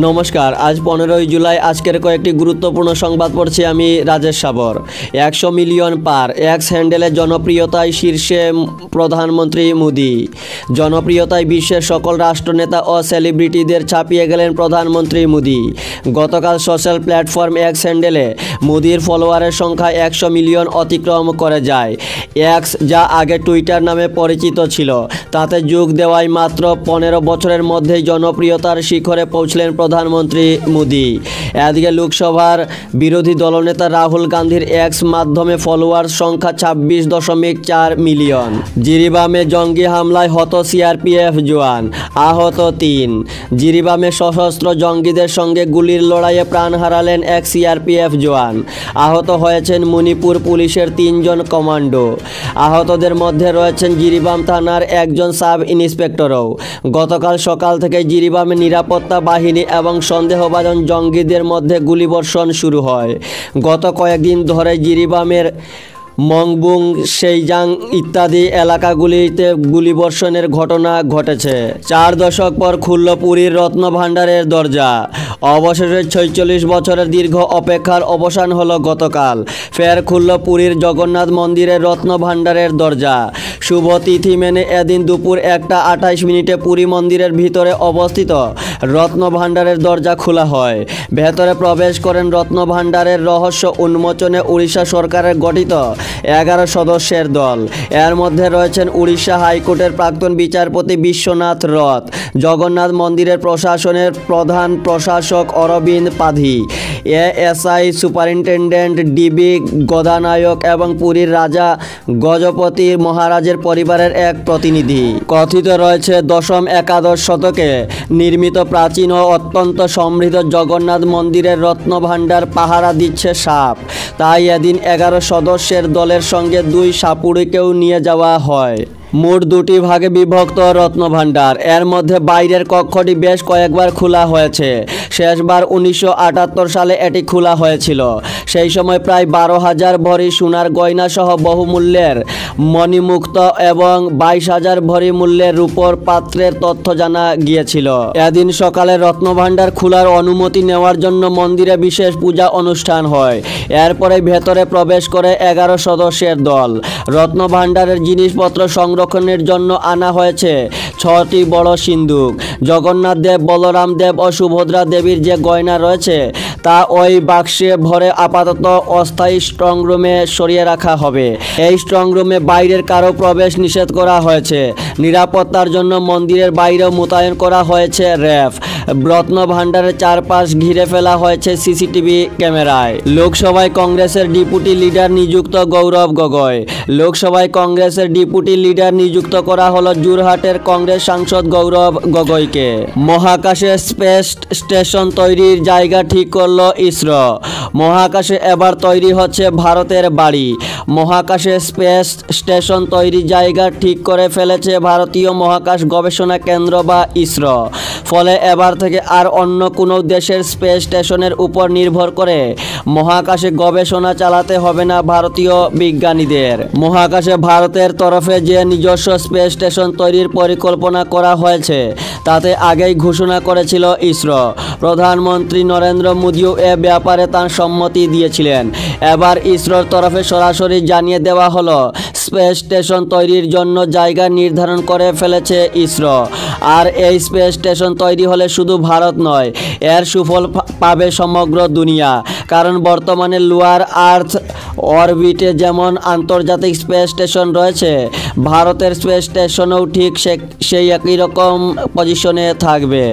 নমস্কার। আজ 15ই জুলাই। আজকের কয়েকটি গুরুত্বপূর্ণ সংবাদ পড়ছি আমি রাজেশ সাবর। 100 মিলিয়ন পার, এক্স হ্যান্ডেলে জনপ্রিয়তায় শীর্ষে প্রধানমন্ত্রী মোদি। জনপ্রিয়তায় বিশ্বের সকল রাষ্ট্রনেতা ও সেলিব্রিটিদের ছাপিয়ে গেলেন প্রধানমন্ত্রী মোদি। গতকাল সোশ্যাল প্ল্যাটফর্ম এক্স হ্যান্ডেলে মোদির ফলোয়ারের সংখ্যা 100 মিলিয়ন অতিক্রম করে যায়। এক্স, যা আগে টুইটার নামে পরিচিত ছিল, তাতে যোগ দেওয়ায় মাত্র 15 বছরের মধ্যেই জনপ্রিয়তার শিখরে পৌঁছলেন প্রধানমন্ত্রী মোদি। এদিকে লোকসভার বিরোধী দলনেতা রাহুল গান্ধীর এক্স মাধ্যমে ফলোয়ার সংখ্যা 26.4 মিলিয়ন। জিরিবামে জঙ্গি হামলায় হত সিআরপিএফ জওয়ান, আহত 3। জিরিবামে সশস্ত্র জঙ্গিদের সঙ্গে গুলির লড়াইয়ে প্রাণ হারালেন এক সিআরপিএফ জওয়ান। আহত হয়েছেন মণিপুর পুলিশের 3 জন কমান্ডো। আহতদের মধ্যে রয়েছেন জিরিবাম থানার একজন সাব ইন্সপেক্টরও। গতকাল সকাল থেকে জিরিবামে নিরাপত্তা বাহিনী এবং সন্দেহভাজন জঙ্গিদের মধ্যে গুলিবর্ষণ শুরু হয়। গত কয়েকদিন ধরে জিরিবামের মংবুং, সেইজাং ইত্যাদি এলাকাগুলিতে গুলিবর্ষণের ঘটনা ঘটেছে। 4 দশক পর খুলল পুরীর রত্নভাণ্ডারের দরজা। অবশেষে 46 বছরের দীর্ঘ অপেক্ষার অবসান হলো গতকাল। ফের খুলল পুরীর জগন্নাথ মন্দিরের রত্নভাণ্ডারের দরজা। শুভ তিথি মেনে এদিন দুপুর 1:28 পুরী মন্দিরের ভিতরে অবস্থিত রত্নভাণ্ডারের দরজা খোলা হয়। ভেতরে প্রবেশ করেন রত্নভাণ্ডারের রহস্য উন্মোচনে উড়িষ্যা সরকারের গঠিত 11 সদস্যের দল। এর মধ্যে রয়েছেন উড়িষ্যা হাইকোর্টের প্রাক্তন বিচারপতি বিশ্বনাথ রথ, জগন্নাথ মন্দিরের প্রশাসনের প্রধান প্রশাসক অরবিন্দ পাধি, এএসআই সুপারিনটেন্ডেন্ট ডিবি গদানায়ক এবং পুরীর রাজা গজপতি মহারাজের পরিবারের এক প্রতিনিধি। কথিত রয়েছে, দশম একাদশ শতকে নির্মিত প্রাচীন ও অত্যন্ত সমৃদ্ধ জগন্নাথ মন্দিরের রত্নভাণ্ডার পাহারা দিচ্ছে সাপ। তাই এদিন 11 সদস্যের দলের সঙ্গে 2 সাপুড়েকেও নিয়ে যাওয়া হয়। মোট 2টি ভাগে বিভক্ত রত্নভাণ্ডার। এর মধ্যে বাইরের কক্ষটি বেশ কয়েকবার খোলা হয়েছে। শেষবার 1978 সালে এটি খোলা হয়েছিল। সেই সময় প্রায় 12,000 ভরি সোনার গয়না সহ বহুমূল্যের মণিমুক্ত এবং 22,000 ভরি মূল্যের রূপোর পাত্রের তথ্য জানা গিয়েছিল। এদিন সকালে রত্নভাণ্ডার খোলার অনুমতি নেওয়ার জন্য মন্দিরে বিশেষ পূজা অনুষ্ঠান হয়। এরপরে ভেতরে প্রবেশ করে 11 সদস্যের দল। রত্নভাণ্ডারের জিনিসপত্র সংরক্ষণের জন্য আনা হয়েছে 6টি বড় সিন্দুক। জগন্নাথ দেব, বলরাম দেব ও সুভদ্রা দেবীর যে গয়না রয়েছে তা ওই বাক্সে ভরে আপাতত অস্থায়ী স্ট্রংরুমে সরিয়ে রাখা হবে। এই স্ট্রংরুমে বাইরের কারো প্রবেশ নিষেধ করা হয়েছে। নিরাপত্তার জন্য মন্দিরের বাইরেও মোতায়েন করা হয়েছে র্যাব। রত্নভাণ্ডারের চারপাশ ঘিরে ফেলা হয়েছে সিসিটিভি ক্যামেরায়। লোকসভায় কংগ্রেসের ডেপুটি লিডার নিযুক্ত গৌরব গগৈ। লোকসভায় কংগ্রেসের ডেপুটি লিডার নিযুক্ত করা হলো যোরহাটের কংগ্রেস সাংসদ গৌরব গগৈকে। মহাকাশে স্পেস স্টেশন তৈরির জায়গা ঠিক করল ইসরো। মহাকাশে এবার তৈরি হচ্ছে ভারতের বাড়ি। মহাকাশে স্পেস স্টেশন তৈরির জায়গা ঠিক করে ফেলেছে ভারতীয় মহাকাশ গবেষণা কেন্দ্র বা ইসরো। ফলে এবার থেকে আর অন্য কোনো দেশের স্পেস স্টেশনের উপর নির্ভর করে মহাকাশে গবেষণা চালাতে হবে না ভারতীয় বিজ্ঞানীদের। মহাকাশে ভারতের তরফে যে নিজস্ব স্পেস স্টেশন তৈরির পরিকল্পনা করা হয়েছে তাতে আগেই ঘোষণা করেছিল ইসরো। প্রধানমন্ত্রী নরেন্দ্র মোদিও এ ব্যাপারে তার সম্মতি দিয়েছিলেন। এবার ইসরোর তরফে সরাসরি জানিয়ে দেওয়া হলো স্পেস স্টেশন তৈরির জন্য জায়গা নির্ধারণ করে ফেলেছে ইসরো। আর এই স্পেস স্টেশন তৈরি হলে শুধু ভারত নয়, এর সুফল পাবে সমগ্র দুনিয়া। কারণ বর্তমানে লোয়ার আর্থ অরবিটে যেমন আন্তর্জাতিক স্পেস স্টেশন রয়েছে, ভারতের স্পেস স্টেশনও ঠিক সেই একই রকম পজিশনে থাকবে।